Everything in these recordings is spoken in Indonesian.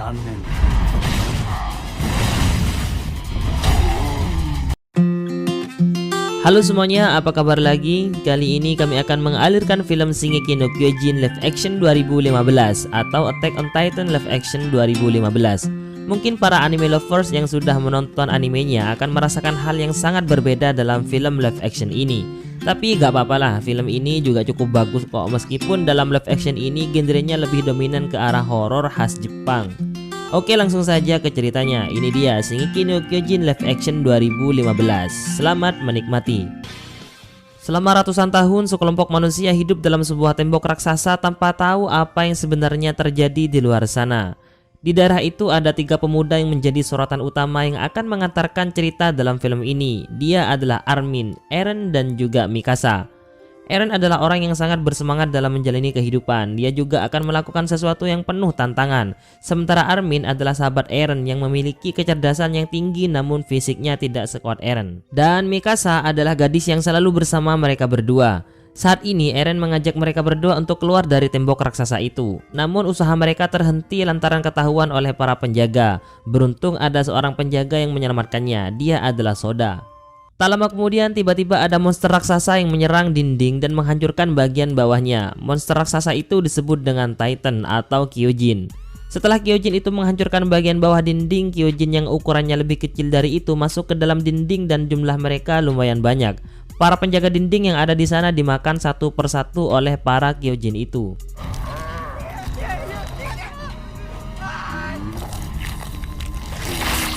残念。Halo semuanya, apa kabar lagi? Kali ini kami akan mengalirkan film Shingeki no Kyojin Live Action 2015 atau Attack on Titan Live Action 2015. Mungkin para anime lovers yang sudah menonton animenya akan merasakan hal yang sangat berbeda dalam film live action ini. Tapi gak apa-apa lah, film ini juga cukup bagus kok, meskipun dalam live action ini genrenya lebih dominan ke arah horor khas Jepang. Oke, langsung saja ke ceritanya. Ini dia Shingeki no Kyojin Live Action 2015. Selamat menikmati. Selama ratusan tahun, sekelompok manusia hidup dalam sebuah tembok raksasa tanpa tahu apa yang sebenarnya terjadi di luar sana. Di daerah itu ada 3 pemuda yang menjadi sorotan utama yang akan mengantarkan cerita dalam film ini. Dia adalah Armin, Eren, dan juga Mikasa. Eren adalah orang yang sangat bersemangat dalam menjalani kehidupan. Dia juga akan melakukan sesuatu yang penuh tantangan. Sementara Armin adalah sahabat Eren yang memiliki kecerdasan yang tinggi namun fisiknya tidak sekuat Eren. Dan Mikasa adalah gadis yang selalu bersama mereka berdua. Saat ini Eren mengajak mereka berdua untuk keluar dari tembok raksasa itu. Namun usaha mereka terhenti lantaran ketahuan oleh para penjaga. Beruntung ada seorang penjaga yang menyelamatkannya. Dia adalah Soda. Tak lama kemudian tiba-tiba ada monster raksasa yang menyerang dinding dan menghancurkan bagian bawahnya. Monster raksasa itu disebut dengan Titan atau Kyojin. Setelah Kyojin itu menghancurkan bagian bawah dinding, Kyojin yang ukurannya lebih kecil dari itu masuk ke dalam dinding dan jumlah mereka lumayan banyak. Para penjaga dinding yang ada di sana dimakan satu persatu oleh para Kyojin itu.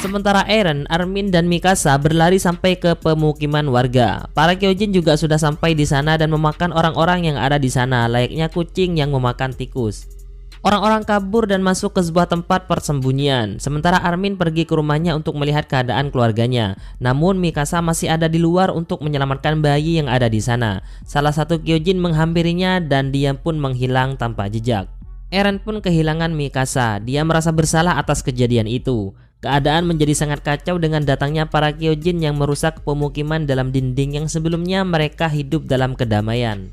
Sementara Eren, Armin, dan Mikasa berlari sampai ke pemukiman warga. Para Kyojin juga sudah sampai di sana dan memakan orang-orang yang ada di sana, layaknya kucing yang memakan tikus. Orang-orang kabur dan masuk ke sebuah tempat persembunyian. Sementara Armin pergi ke rumahnya untuk melihat keadaan keluarganya. Namun Mikasa masih ada di luar untuk menyelamatkan bayi yang ada di sana. Salah satu Kyojin menghampirinya dan dia pun menghilang tanpa jejak. Eren pun kehilangan Mikasa. Dia merasa bersalah atas kejadian itu. Keadaan menjadi sangat kacau dengan datangnya para Kyojin yang merusak pemukiman dalam dinding yang sebelumnya mereka hidup dalam kedamaian.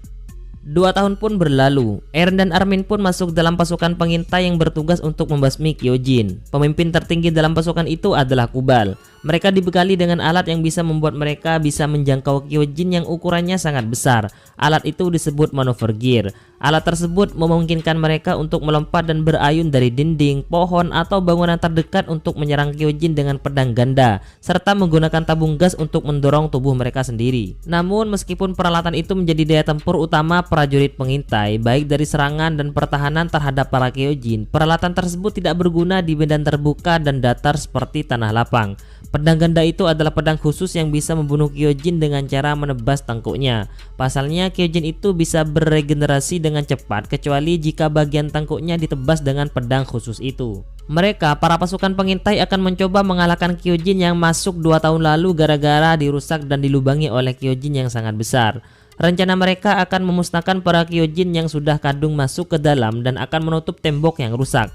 2 tahun pun berlalu. Eren dan Armin pun masuk dalam pasukan pengintai yang bertugas untuk membasmi Kyojin. Pemimpin tertinggi dalam pasukan itu adalah Kubal. Mereka dibekali dengan alat yang bisa membuat mereka bisa menjangkau Kyojin yang ukurannya sangat besar. Alat itu disebut Maneuver Gear. Alat tersebut memungkinkan mereka untuk melompat dan berayun dari dinding, pohon, atau bangunan terdekat untuk menyerang Kyojin dengan pedang ganda, serta menggunakan tabung gas untuk mendorong tubuh mereka sendiri. Namun meskipun peralatan itu menjadi daya tempur utama prajurit pengintai, baik dari serangan dan pertahanan terhadap para Kyojin, peralatan tersebut tidak berguna di medan terbuka dan datar seperti tanah lapang. Pedang ganda itu adalah pedang khusus yang bisa membunuh Kyojin dengan cara menebas tangkuknya. Pasalnya Kyojin itu bisa beregenerasi dengan cepat kecuali jika bagian tangkuknya ditebas dengan pedang khusus itu. Mereka, para pasukan pengintai akan mencoba mengalahkan Kyojin yang masuk 2 tahun lalu gara-gara dirusak dan dilubangi oleh Kyojin yang sangat besar. Rencana mereka akan memusnahkan para Kyojin yang sudah kadung masuk ke dalam dan akan menutup tembok yang rusak.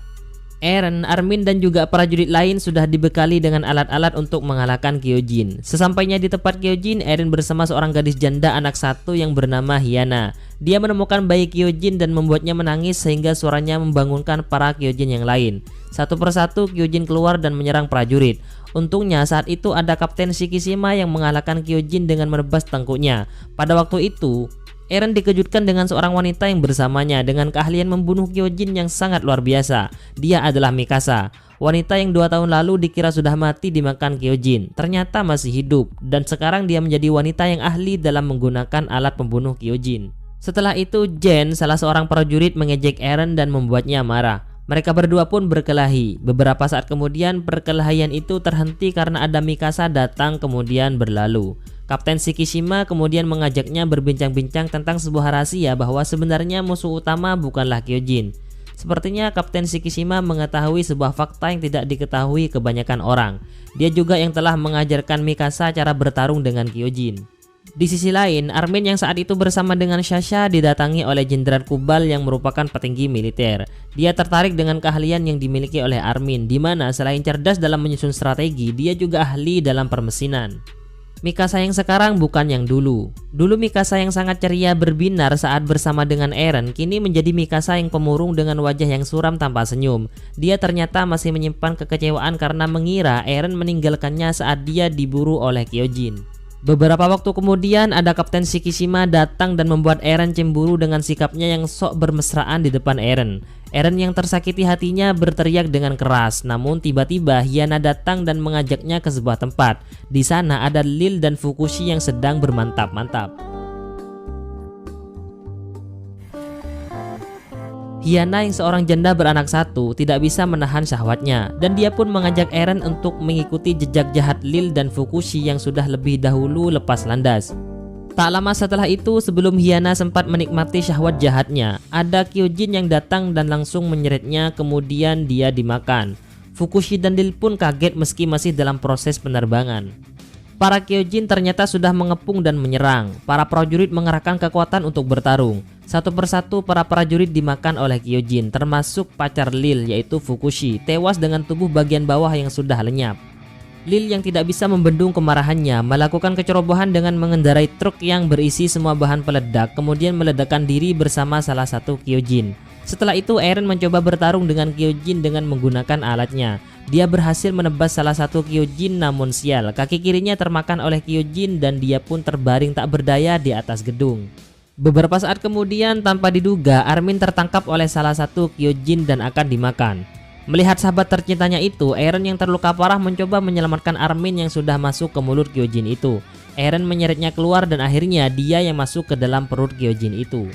Eren, Armin, dan juga prajurit lain sudah dibekali dengan alat-alat untuk mengalahkan Kyojin. Sesampainya di tempat Kyojin, Eren bersama seorang gadis janda anak 1 yang bernama Hyana. Dia menemukan bayi Kyojin dan membuatnya menangis sehingga suaranya membangunkan para Kyojin yang lain. Satu persatu Kyojin keluar dan menyerang prajurit. Untungnya saat itu ada Kapten Shikishima yang mengalahkan Kyojin dengan menebas tangkuknya. Pada waktu itu, Eren dikejutkan dengan seorang wanita yang bersamanya dengan keahlian membunuh Kyojin yang sangat luar biasa. Dia adalah Mikasa. Wanita yang 2 tahun lalu dikira sudah mati dimakan Kyojin, ternyata masih hidup. Dan sekarang dia menjadi wanita yang ahli dalam menggunakan alat pembunuh Kyojin. Setelah itu Jen, salah seorang prajurit, mengejek Eren dan membuatnya marah. Mereka berdua pun berkelahi. Beberapa saat kemudian perkelahian itu terhenti karena ada Mikasa datang kemudian berlalu. Kapten Shikishima kemudian mengajaknya berbincang-bincang tentang sebuah rahasia bahwa sebenarnya musuh utama bukanlah Kyojin. Sepertinya Kapten Shikishima mengetahui sebuah fakta yang tidak diketahui kebanyakan orang. Dia juga yang telah mengajarkan Mikasa cara bertarung dengan Kyojin. Di sisi lain, Armin yang saat itu bersama dengan Sasha didatangi oleh Jenderal Kubal yang merupakan petinggi militer. Dia tertarik dengan keahlian yang dimiliki oleh Armin, di mana selain cerdas dalam menyusun strategi, dia juga ahli dalam permesinan. Mikasa yang sekarang bukan yang dulu. Dulu Mikasa yang sangat ceria berbinar saat bersama dengan Eren, kini menjadi Mikasa yang pemurung dengan wajah yang suram tanpa senyum. Dia ternyata masih menyimpan kekecewaan karena mengira Eren meninggalkannya saat dia diburu oleh Kyojin. Beberapa waktu kemudian ada Kapten Shikishima datang dan membuat Eren cemburu dengan sikapnya yang sok bermesraan di depan Eren. Eren yang tersakiti hatinya berteriak dengan keras, namun tiba-tiba Hyana datang dan mengajaknya ke sebuah tempat. Di sana ada Lil dan Fukushi yang sedang bermantap-mantap. Hyana yang seorang janda beranak satu tidak bisa menahan syahwatnya, dan dia pun mengajak Eren untuk mengikuti jejak jahat Lil dan Fukushi yang sudah lebih dahulu lepas landas. Tak lama setelah itu, sebelum Hyana sempat menikmati syahwat jahatnya, ada Kyojin yang datang dan langsung menyeretnya, kemudian dia dimakan. Fukushi dan Lil pun kaget meski masih dalam proses penerbangan. Para Kyojin ternyata sudah mengepung dan menyerang. Para prajurit mengerahkan kekuatan untuk bertarung. Satu persatu para prajurit dimakan oleh Kyojin, termasuk pacar Lil yaitu Fukushi, tewas dengan tubuh bagian bawah yang sudah lenyap. Lil yang tidak bisa membendung kemarahannya melakukan kecerobohan dengan mengendarai truk yang berisi semua bahan peledak, kemudian meledakkan diri bersama salah satu Kyojin. Setelah itu Eren mencoba bertarung dengan Kyojin dengan menggunakan alatnya. Dia berhasil menebas salah satu Kyojin, namun sial, kaki kirinya termakan oleh Kyojin dan dia pun terbaring tak berdaya di atas gedung. Beberapa saat kemudian, tanpa diduga, Armin tertangkap oleh salah satu Kyojin dan akan dimakan. Melihat sahabat tercintanya itu, Eren yang terluka parah mencoba menyelamatkan Armin yang sudah masuk ke mulut Kyojin itu. Eren menyeretnya keluar dan akhirnya dia yang masuk ke dalam perut Kyojin itu.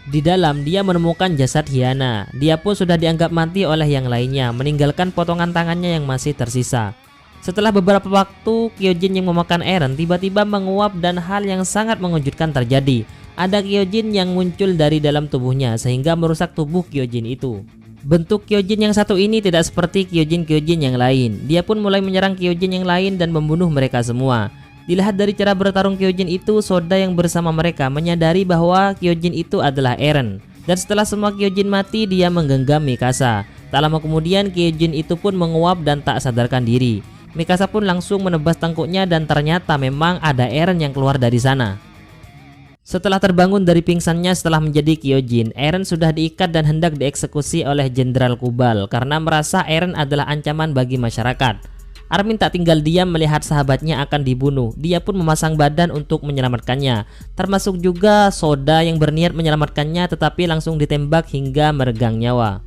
Di dalam dia menemukan jasad Hyana. Dia pun sudah dianggap mati oleh yang lainnya, meninggalkan potongan tangannya yang masih tersisa. Setelah beberapa waktu, Kyojin yang memakan Eren tiba-tiba menguap dan hal yang sangat mengejutkan terjadi. Ada Kyojin yang muncul dari dalam tubuhnya sehingga merusak tubuh Kyojin itu. Bentuk Kyojin yang satu ini tidak seperti Kyojin-Kyojin yang lain. Dia pun mulai menyerang Kyojin yang lain dan membunuh mereka semua. Dilihat dari cara bertarung Kyojin itu, Soda yang bersama mereka menyadari bahwa Kyojin itu adalah Eren. Dan setelah semua Kyojin mati, dia menggenggam Mikasa. Tak lama kemudian Kyojin itu pun menguap dan tak sadarkan diri. Mikasa pun langsung menebas tangkuknya dan ternyata memang ada Eren yang keluar dari sana. Setelah terbangun dari pingsannya setelah menjadi Kyojin, Eren sudah diikat dan hendak dieksekusi oleh Jenderal Kubal karena merasa Eren adalah ancaman bagi masyarakat. Armin tak tinggal diam melihat sahabatnya akan dibunuh. Dia pun memasang badan untuk menyelamatkannya. Termasuk juga Soda yang berniat menyelamatkannya tetapi langsung ditembak hingga meregang nyawa.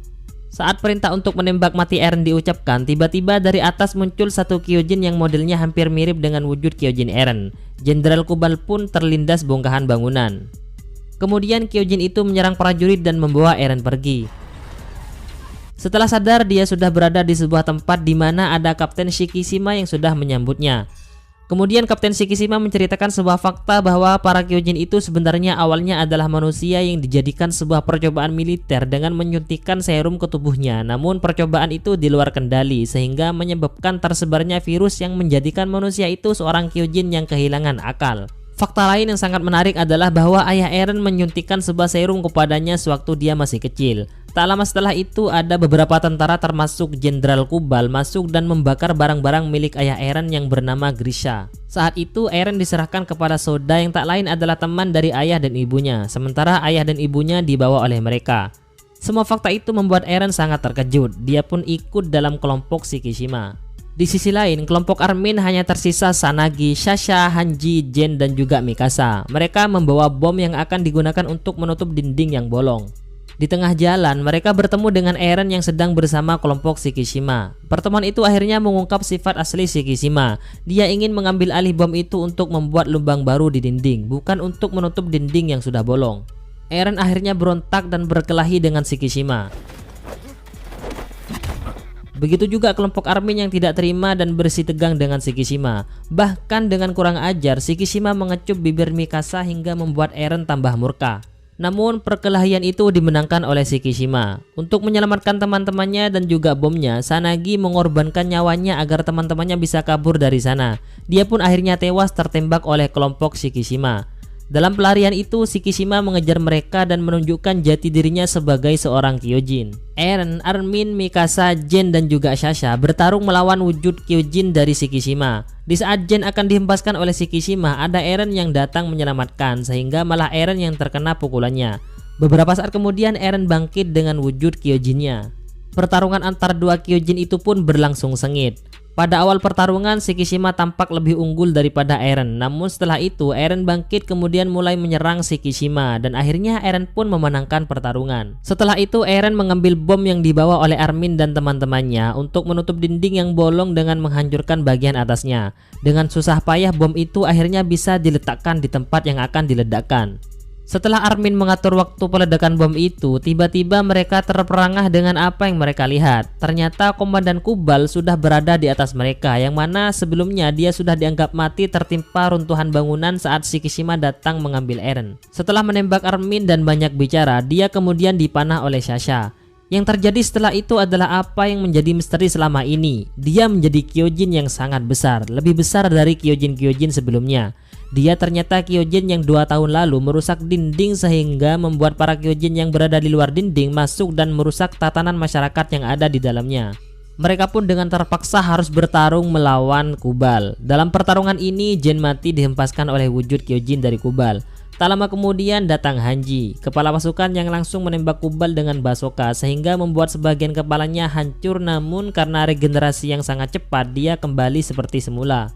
Saat perintah untuk menembak mati Eren diucapkan, tiba-tiba dari atas muncul satu Kyojin yang modelnya hampir mirip dengan wujud Kyojin Eren. Jenderal Kubal pun terlindas bongkahan bangunan. Kemudian Kyojin itu menyerang prajurit dan membawa Eren pergi. Setelah sadar, dia sudah berada di sebuah tempat di mana ada Kapten Shikishima yang sudah menyambutnya. Kemudian Kapten Shikishima menceritakan sebuah fakta bahwa para Kyojin itu sebenarnya awalnya adalah manusia yang dijadikan sebuah percobaan militer dengan menyuntikkan serum ke tubuhnya. Namun percobaan itu di luar kendali sehingga menyebabkan tersebarnya virus yang menjadikan manusia itu seorang Kyojin yang kehilangan akal. Fakta lain yang sangat menarik adalah bahwa ayah Eren menyuntikkan sebuah serum kepadanya sewaktu dia masih kecil. Tak lama setelah itu ada beberapa tentara termasuk Jenderal Kubal masuk dan membakar barang-barang milik ayah Eren yang bernama Grisha. Saat itu Eren diserahkan kepada Soda yang tak lain adalah teman dari ayah dan ibunya, sementara ayah dan ibunya dibawa oleh mereka. Semua fakta itu membuat Eren sangat terkejut. Dia pun ikut dalam kelompok Shikishima. Di sisi lain, kelompok Armin hanya tersisa Sanagi, Sasha, Hanji, Jen, dan juga Mikasa. Mereka membawa bom yang akan digunakan untuk menutup dinding yang bolong. Di tengah jalan, mereka bertemu dengan Eren yang sedang bersama kelompok Shikishima. Pertemuan itu akhirnya mengungkap sifat asli Shikishima. Dia ingin mengambil alih bom itu untuk membuat lubang baru di dinding, bukan untuk menutup dinding yang sudah bolong. Eren akhirnya berontak dan berkelahi dengan Shikishima. Begitu juga kelompok Armin yang tidak terima dan bersitegang dengan Shikishima. Bahkan dengan kurang ajar, Shikishima mengecup bibir Mikasa hingga membuat Eren tambah murka. Namun perkelahian itu dimenangkan oleh Shikishima. Untuk menyelamatkan teman-temannya dan juga bomnya, Sanagi mengorbankan nyawanya agar teman-temannya bisa kabur dari sana. Dia pun akhirnya tewas tertembak oleh kelompok Shikishima. Dalam pelarian itu, Shikishima mengejar mereka dan menunjukkan jati dirinya sebagai seorang Kyojin. Eren, Armin, Mikasa, Jen, dan juga Sasha bertarung melawan wujud Kyojin dari Shikishima. Di saat Jen akan dihempaskan oleh Shikishima, ada Eren yang datang menyelamatkan, sehingga malah Eren yang terkena pukulannya. Beberapa saat kemudian Eren bangkit dengan wujud Kyojinnya. Pertarungan antar dua Kyojin itu pun berlangsung sengit. Pada awal pertarungan, Shikishima tampak lebih unggul daripada Eren. Namun setelah itu, Eren bangkit kemudian mulai menyerang Shikishima dan akhirnya Eren pun memenangkan pertarungan. Setelah itu, Eren mengambil bom yang dibawa oleh Armin dan teman-temannya untuk menutup dinding yang bolong dengan menghancurkan bagian atasnya. Dengan susah payah, bom itu akhirnya bisa diletakkan di tempat yang akan diledakkan. Setelah Armin mengatur waktu peledakan bom itu, tiba-tiba mereka terperangah dengan apa yang mereka lihat. Ternyata Komandan Kubal sudah berada di atas mereka, yang mana sebelumnya dia sudah dianggap mati tertimpa runtuhan bangunan saat Shikishima datang mengambil Eren. Setelah menembak Armin dan banyak bicara, dia kemudian dipanah oleh Sasha. Yang terjadi setelah itu adalah apa yang menjadi misteri selama ini. Dia menjadi Kyojin yang sangat besar, lebih besar dari Kyojin-Kyojin sebelumnya. Dia ternyata Kyojin yang 2 tahun lalu merusak dinding sehingga membuat para Kyojin yang berada di luar dinding masuk dan merusak tatanan masyarakat yang ada di dalamnya. Mereka pun dengan terpaksa harus bertarung melawan Kubal. Dalam pertarungan ini, Jen mati dihempaskan oleh wujud Kyojin dari Kubal. Tak lama kemudian datang Hanji, kepala pasukan yang langsung menembak Kubal dengan basoka sehingga membuat sebagian kepalanya hancur, namun karena regenerasi yang sangat cepat dia kembali seperti semula.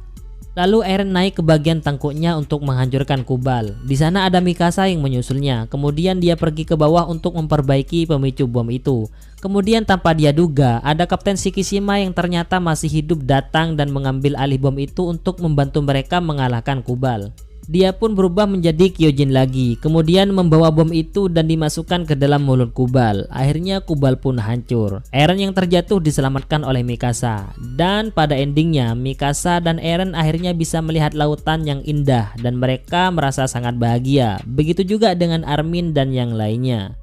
Lalu Eren naik ke bagian tangkuknya untuk menghancurkan Kubal. Di sana ada Mikasa yang menyusulnya. Kemudian dia pergi ke bawah untuk memperbaiki pemicu bom itu. Kemudian tanpa dia duga, ada Kapten Shikishima yang ternyata masih hidup datang dan mengambil alih bom itu untuk membantu mereka mengalahkan Kubal. Dia pun berubah menjadi Kyojin lagi, kemudian membawa bom itu dan dimasukkan ke dalam mulut Kubal. Akhirnya Kubal pun hancur. Eren yang terjatuh diselamatkan oleh Mikasa. Dan pada endingnya, Mikasa dan Eren akhirnya bisa melihat lautan yang indah dan mereka merasa sangat bahagia. Begitu juga dengan Armin dan yang lainnya.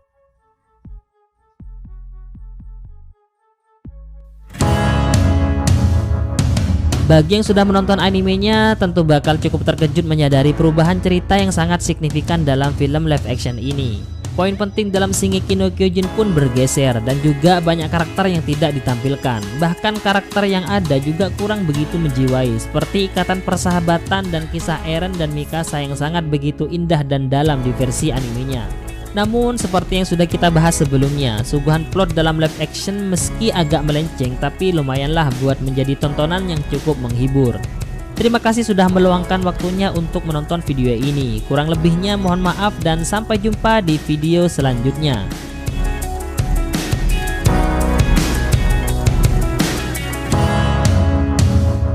Bagi yang sudah menonton animenya, tentu bakal cukup terkejut menyadari perubahan cerita yang sangat signifikan dalam film live action ini. Poin penting dalam Shingeki no Kyojin pun bergeser dan juga banyak karakter yang tidak ditampilkan. Bahkan karakter yang ada juga kurang begitu menjiwai, seperti ikatan persahabatan dan kisah Eren dan Mikasa yang sangat begitu indah dan dalam di versi animenya. Namun seperti yang sudah kita bahas sebelumnya, suguhan plot dalam live action meski agak melenceng tapi lumayanlah buat menjadi tontonan yang cukup menghibur. Terima kasih sudah meluangkan waktunya untuk menonton video ini. Kurang lebihnya mohon maaf dan sampai jumpa di video selanjutnya.